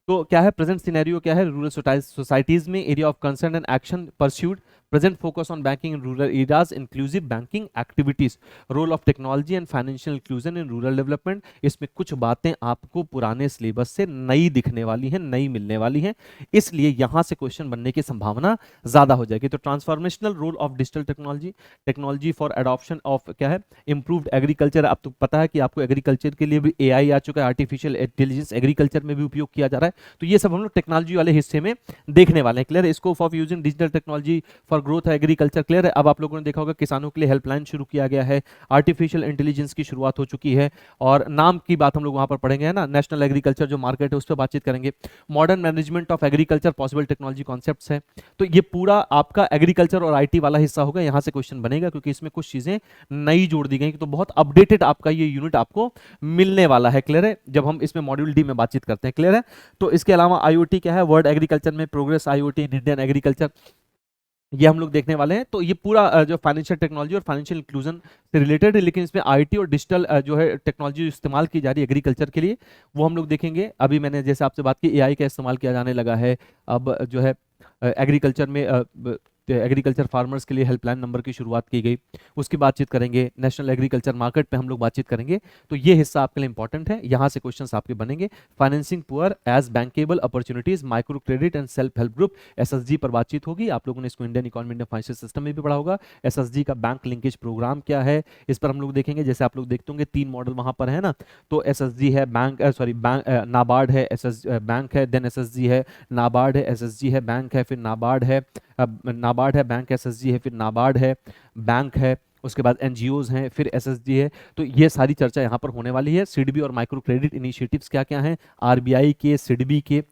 Speaker 1: तो क्या है प्रेजेंट सिनेरियो, क्या है रूरल सोसाइटीज में, area of concern and action pursued, present focus on banking in rural areas, inclusive banking activities, role of technology and financial inclusion in rural development. इसमें कुछ बातें आपको पुराने सिलेबस से नई दिखने वाली हैं, नई मिलने वाली हैं, इसलिए यहां से क्वेश्चन बनने की संभावना ज्यादा हो जाएगी। तो transformational role of digital technology, technology for adoption of क्या है इंप्रूव्ड एग्रीकल्चर। अब तो पता है कि आपको एग्रीकल्चर के लिए भी एआई आ चुका है, आर्टिफिशियल इंटेलिजेंस एग्रीकल्चर में भी उपयोग किया जा रहा है। तो ये सब हम लोग टेक्नोलॉजी वाले हिस्से में देखने वाले हैं। क्लियर है? Scope of using digital technology for growth agriculture. Clear है? अब आप लोगों ने देखा होगा किसानों के लिए हेल्पलाइन शुरू किया गया है, आर्टिफिशियल इंटेलिजेंस की शुरुआत हो चुकी है, और नाम की बात हम लोग वहां पर पढ़ेंगे, है ना, नेशनल एग्रीकल्चर जो मार्केट है उस पर बातचीत करेंगे। Modern management of agriculture, possible technology concepts है। तो ये पूरा आपका एग्रीकल्चर और आईटी वाला हिस्सा होगा, यहां से क्वेश्चन बनेगा क्योंकि इसमें कुछ चीजें नई जोड़ दी गई। तो बहुत अपडेटेड आपका ये यूनिट आपको मिलने वाला है। क्लियर है? जब हम इसमें मॉड्यूल डी में बातचीत करते हैं। क्लियर है? तो इसके अलावा आईओटी क्या है, वर्ड एग्रीकल्चर में progress IoT in Indian agriculture, ये हम लोग देखने वाले हैं। तो ये पूरा जो फाइनेंशियल टेक्नोलॉजी और फाइनेंशियल इंक्लूजन से रिलेटेड है, लेकिन इसमें आईटी और डिजिटल जो है टेक्नोलॉजी इस्तेमाल की जा रही है एग्रीकल्चर के लिए, वो हम लोग देखेंगे। अभी मैंने जैसे आपसे बात की एआई का इस्तेमाल किया जाने लगा है अब जो है एग्रीकल्चर में, एग्रीकल्चर फार्मर्स के लिए हेल्पलाइन नंबर की शुरुआत की गई, उसकी बातचीत करेंगे। नेशनल एग्रीकल्चर मार्केट पे हम लोग बातचीत करेंगे। तो ये हिस्सा आपके लिए इंपॉर्टेंट है, यहाँ से क्वेश्चंस आपके बनेंगे। Financing poor as bankable opportunities, micro credit and self help group, SSG पर बातचीत होगी। आप लोगों ने इसको Indian economy, Indian financial system में भी पढ़ा होगा। एसएसजी का बैंक लिंकेज प्रोग्राम क्या है, इस पर हम लोग देखेंगे। जैसे आप लोग देखते होंगे 3 मॉडल वहां पर है ना, तो एसएसजी है, बैंक सॉरी बैंक नाबार्ड है, एसएस बैंक है, देन एसएसजी है, नाबार्ड है, एसएसजी है, बैंक है, फिर नाबार्ड है, नाबार्ड है, बैंक, एसएसजी है, फिर नाबार्ड है, बैंक है, उसके बाद एनजीओज हैं, फिर एसएसजी है। तो ये सारी चर्चा यहाँ पर होने वाली है। सिडबी और माइक्रो क्रेडिट इनिशिएटिव्स क्या क्या हैं, आरबीआई के, सिडबी के,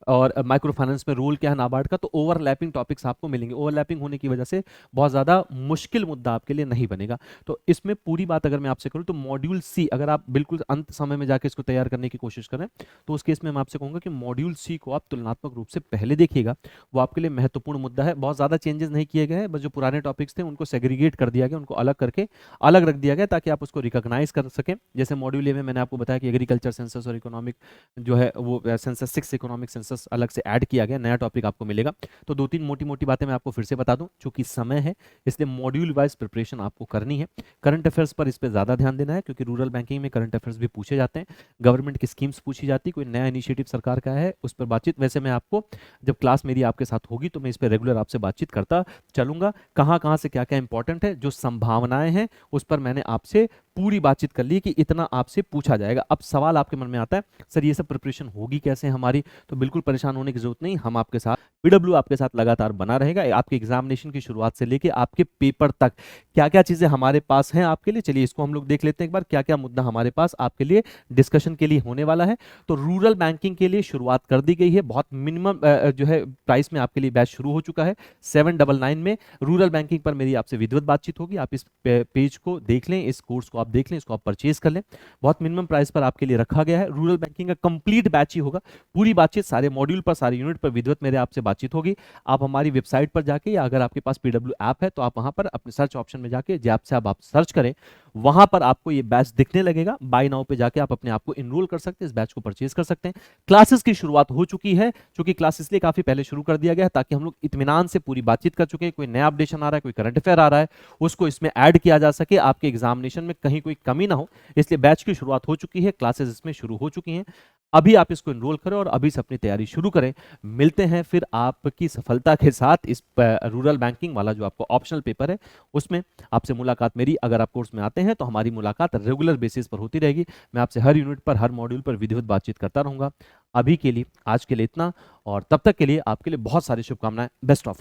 Speaker 1: और माइक्रो फाइनेंस में रोल क्या है नाबार्ड का। तो ओवरलैपिंग टॉपिक्स आपको मिलेंगे। ओवरलैपिंग होने की वजह से बहुत ज़्यादा मुश्किल मुद्दा आपके लिए नहीं बनेगा। तो इसमें पूरी बात अगर मैं आपसे करूँ तो मॉड्यूल सी, अगर आप बिल्कुल अंत समय में जाके इसको तैयार करने की कोशिश करें तो उस केस में मैं आपसे कहूँगा कि मॉड्यूल सी को आप तुलनात्मक रूप से पहले देखिएगा, वो आपके लिए महत्वपूर्ण मुद्दा है। बहुत ज़्यादा चेंजेस नहीं किए गए हैं, बस जो पुराने टॉपिक्स थे उनको सेग्रीगेट कर दिया गया, उनको अलग करके अलग रख दिया गया ताकि आप उसको रिकॉग्नाइज कर सकें। जैसे मॉड्यूल ए में मैंने आपको बताया कि एग्रीकल्चर सेंसस और इकोनॉमिक जो है वो सेंसस 6 इकोनॉमिक सेंसस अलग से ऐड किया गया, नया टॉपिक आपको मिलेगा। तो 2-3 मोटी मोटी बातें मैं आपको फिर से बता दूं, चूंकि समय है इसलिए मॉड्यूल वाइज प्रिपरेशन आपको करनी है। करंट अफेयर्स पर इस पर ज़्यादा ध्यान देना है क्योंकि रूरल बैंकिंग में करंट अफेयर्स भी पूछे जाते हैं, गवर्नमेंट की स्कीम्स पूछी जाती, कोई नया इनिशिएटिव सरकार का है उस पर बातचीत। वैसे मैं आपको जब क्लास मेरी आपके साथ होगी तो मैं इस पर रेगुलर आपसे बातचीत करता चलूंगा, कहाँ कहाँ से क्या क्या इंपॉर्टेंट है, जो संभावनाएं हैं उस पर मैंने आपसे पूरी बातचीत कर ली कि इतना आपसे पूछा जाएगा। अब सवाल आपके मन में आता है सर ये सब प्रिपरेशन होगी कैसे हमारी, तो बिल्कुल परेशान होने की जरूरत नहीं, हम आपके साथ, पीडब्ल्यू आपके साथ लगातार बना रहेगा। आपके एग्जामिनेशन की शुरुआत से लेके आपके पेपर तक क्या क्या चीजें हमारे पास हैं आपके लिए, चलिए इसको हम लोग देख लेते हैं एक बार, क्या क्या मुद्दा हमारे पास आपके लिए डिस्कशन के लिए होने वाला है। तो रूरल बैंकिंग के लिए शुरुआत कर दी गई है, बहुत मिनिमम जो है प्राइस में आपके लिए बैच शुरू हो चुका है। 799 में रूरल बैंकिंग पर मेरी आपसे विधिवत बातचीत होगी। आप इस पेज को देख लें, इस कोर्स को आप देख लें, इसको आप परचेज कर लें, बहुत मिनिमम प्राइस पर आपके लिए रखा गया है। रूरल बैंकिंग का कंप्लीट बैच ही होगा, पूरी बातचीत सारे मॉड्यूल पर, सारे यूनिट पर विधिवत मेरे आपसे बातचीत होगी। आप हमारी वेबसाइट पर जाके या अगर आपके पास पीडब्ल्यू ऐप है तो आप वहां पर अपने सर्च ऑप्शन में जाके जैप से आप सर्च करें, वहां पर आपको ये बैच दिखने लगेगा। बाय नाउ पे जाके आप अपने आप को इनरोल कर सकते हैं, इस बैच को परचेज कर सकते हैं। क्लासेस की शुरुआत हो चुकी है, क्योंकि क्लास इसलिए काफी पहले शुरू कर दिया गया है ताकि हम लोग इत्मीनान से पूरी बातचीत कर चुके हैं। कोई नया अपडेशन आ रहा है, कोई करंट अफेयर आ रहा है, उसको इसमें ऐड किया जा सके, आपके एग्जामिनेशन में कहीं कोई कमी ना हो, इसलिए बैच की शुरुआत हो चुकी है, क्लासेस इसमें शुरू हो चुकी हैं। अभी आप इसको इनरोल करें और अभी से अपनी तैयारी शुरू करें। मिलते हैं फिर आपकी सफलता के साथ इस रूरल बैंकिंग वाला जो आपको ऑप्शनल पेपर है उसमें आपसे मुलाकात मेरी, अगर आप कोर्स में आते हैं तो हमारी मुलाकात रेगुलर बेसिस पर होती रहेगी। मैं आपसे हर यूनिट पर, हर मॉड्यूल पर विधिवत बातचीत करता रहूंगा। अभी के लिए, आज के लिए इतना, और तब तक के लिए आपके लिए बहुत सारी शुभकामनाएं। Best of luck.